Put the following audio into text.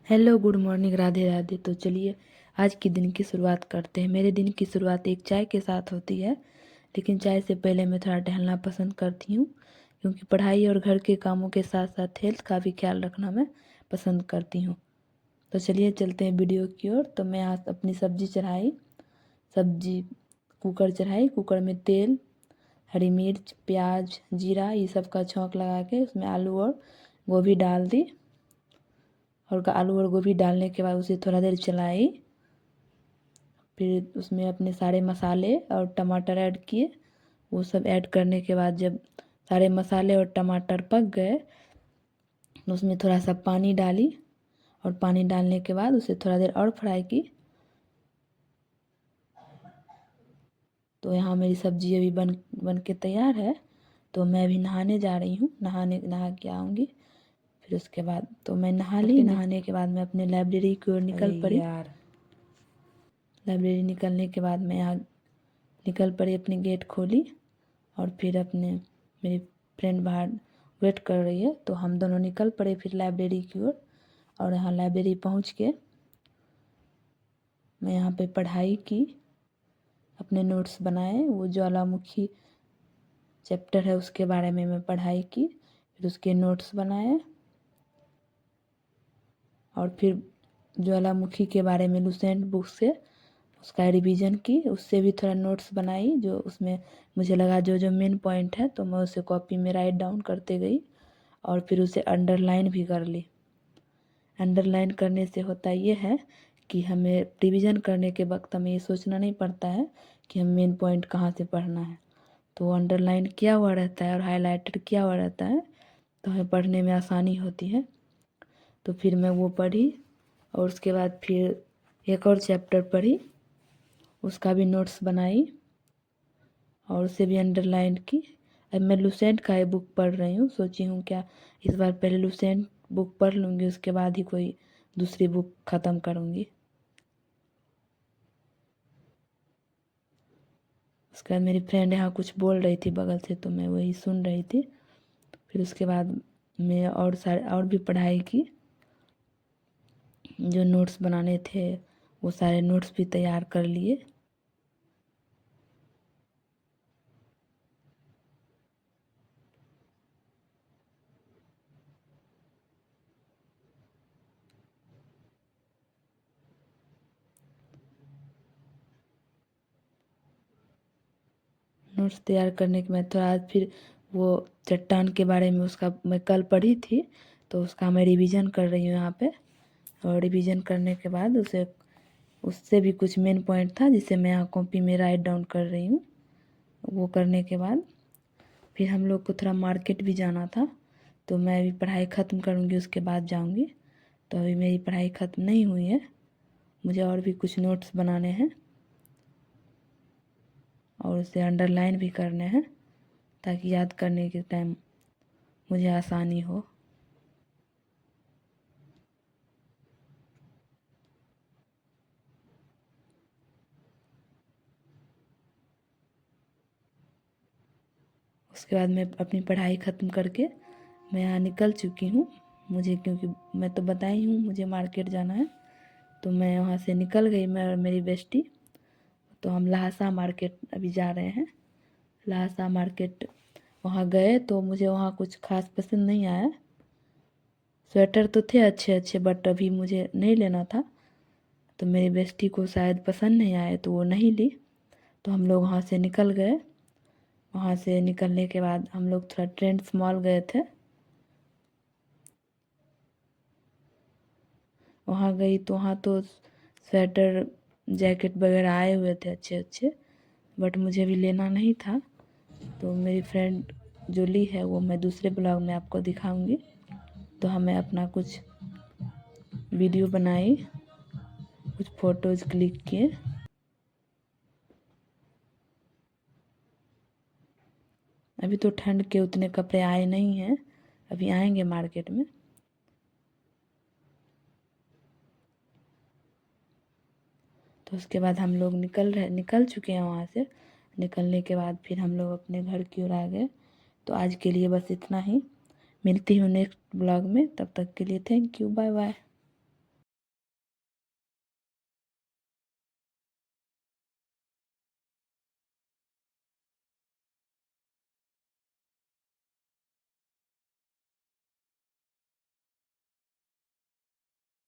Hello, good morning, Radhe Radhe. तो चलिए आज के दिन की शुरुआत करते हैं। मेरे दिन की शुरुआत एक चाय के साथ होती है, लेकिन चाय से पहले मैं थोड़ा टहलना पसंद करती हूँ, क्योंकि पढ़ाई और घर के कामों के साथ साथ हेल्थ का भी ख्याल रखना मैं पसंद करती हूँ। तो चलिए चलते हैं वीडियो की ओर। तो मैं आज अपनी सब्जी चढ़ाई, सब्जी कुकर चढ़ाई। कुकर में तेल, हरी मिर्च, प्याज, जीरा ये सब का छौंक लगा के उसमें आलू और गोभी डाल दी। और आलू और गोभी डालने के बाद उसे थोड़ा देर चलाई। फिर उसमें अपने सारे मसाले और टमाटर ऐड किए। वो सब ऐड करने के बाद जब सारे मसाले और टमाटर पक गए तो उसमें थोड़ा सा पानी डाली, और पानी डालने के बाद उसे थोड़ा देर और फ्राई की। तो यहाँ मेरी सब्जी अभी बन के तैयार है। तो मैं अभी नहाने जा रही हूँ, नहा के आऊँगी। फिर उसके बाद तो मैं नहा ली। नहाने के बाद मैं अपने लाइब्रेरी की ओर निकल पड़ी। लाइब्रेरी निकलने के बाद मैं यहाँ निकल पड़ी, अपनी गेट खोली, और फिर मेरी फ्रेंड बाहर वेट कर रही है। तो हम दोनों निकल पड़े फिर लाइब्रेरी की ओर। और यहाँ लाइब्रेरी पहुँच के मैं यहाँ पे पढ़ाई की, अपने नोट्स बनाए। वो ज्वालामुखी चैप्टर है उसके बारे में मैं पढ़ाई की, फिर उसके नोट्स बनाए। और फिर ज्वालामुखी के बारे में लुसेंट बुक से उसका रिवीजन की, उससे भी थोड़ा नोट्स बनाई। जो उसमें मुझे लगा जो जो मेन पॉइंट है तो मैं उसे कॉपी में राइट डाउन करते गई, और फिर उसे अंडरलाइन भी कर ली। अंडरलाइन करने से होता ये है कि हमें रिवीजन करने के वक्त हमें ये सोचना नहीं पड़ता है कि हम मेन पॉइंट कहाँ से पढ़ना है। तो अंडरलाइन किया हुआ रहता है और हाईलाइटेड किया हुआ रहता है, तो हमें पढ़ने में आसानी होती है। तो फिर मैं वो पढ़ी, और उसके बाद फिर एक और चैप्टर पढ़ी, उसका भी नोट्स बनाई और उसे भी अंडरलाइन की। अब मैं लुसेंट का ही बुक पढ़ रही हूँ। सोची हूँ क्या इस बार पहले लुसेंट बुक पढ़ लूँगी, उसके बाद ही कोई दूसरी बुक ख़त्म करूँगी। उसके बाद मेरी फ्रेंड यहाँ कुछ बोल रही थी बगल से, तो मैं वही सुन रही थी। फिर उसके बाद मैं और भी पढ़ाई की। जो नोट्स बनाने थे वो सारे नोट्स भी तैयार कर लिए। नोट्स तैयार करने के बाद थोड़ा फिर वो चट्टान के बारे में उसका मैं कल पढ़ी थी, तो उसका मैं रिवीजन कर रही हूँ यहाँ पे। और रिवीजन करने के बाद उससे भी कुछ मेन पॉइंट था जिसे मैं यहाँ कॉपी में राइट डाउन कर रही हूँ। वो करने के बाद फिर हम लोग को थोड़ा मार्केट भी जाना था, तो मैं अभी पढ़ाई ख़त्म करूँगी उसके बाद जाऊँगी। तो अभी मेरी पढ़ाई ख़त्म नहीं हुई है, मुझे और भी कुछ नोट्स बनाने हैं और उसे अंडरलाइन भी करने हैं, ताकि याद करने के टाइम मुझे आसानी हो। उसके बाद मैं अपनी पढ़ाई ख़त्म करके मैं यहाँ निकल चुकी हूँ। मुझे क्योंकि मैं तो बताई हूँ मुझे मार्केट जाना है, तो मैं वहाँ से निकल गई, मैं और मेरी बेस्टी। तो हम लहासा मार्केट अभी जा रहे हैं। लहासा मार्केट वहाँ गए तो मुझे वहाँ कुछ खास पसंद नहीं आया। स्वेटर तो थे अच्छे अच्छे, बट अभी मुझे नहीं लेना था। तो मेरी बेस्टी को शायद पसंद नहीं आए तो वो नहीं ली। तो हम लोग वहाँ से निकल गए। वहाँ से निकलने के बाद हम लोग थोड़ा ट्रेंड्स मॉल गए थे। वहाँ गई तो वहाँ तो स्वेटर जैकेट वगैरह आए हुए थे अच्छे अच्छे, बट मुझे भी लेना नहीं था। तो मेरी फ्रेंड जो ली है वो मैं दूसरे ब्लॉग में आपको दिखाऊंगी। तो हमें अपना कुछ वीडियो बनाई, कुछ फ़ोटोज़ क्लिक किए। अभी तो ठंड के उतने कपड़े आए नहीं हैं, अभी आएंगे मार्केट में। तो उसके बाद हम लोग निकल चुके हैं वहाँ से। निकलने के बाद फिर हम लोग अपने घर की ओर आ गए। तो आज के लिए बस इतना ही। मिलती हूँ नेक्स्ट ब्लॉग में, तब तक के लिए थैंक यू, बाय बाय।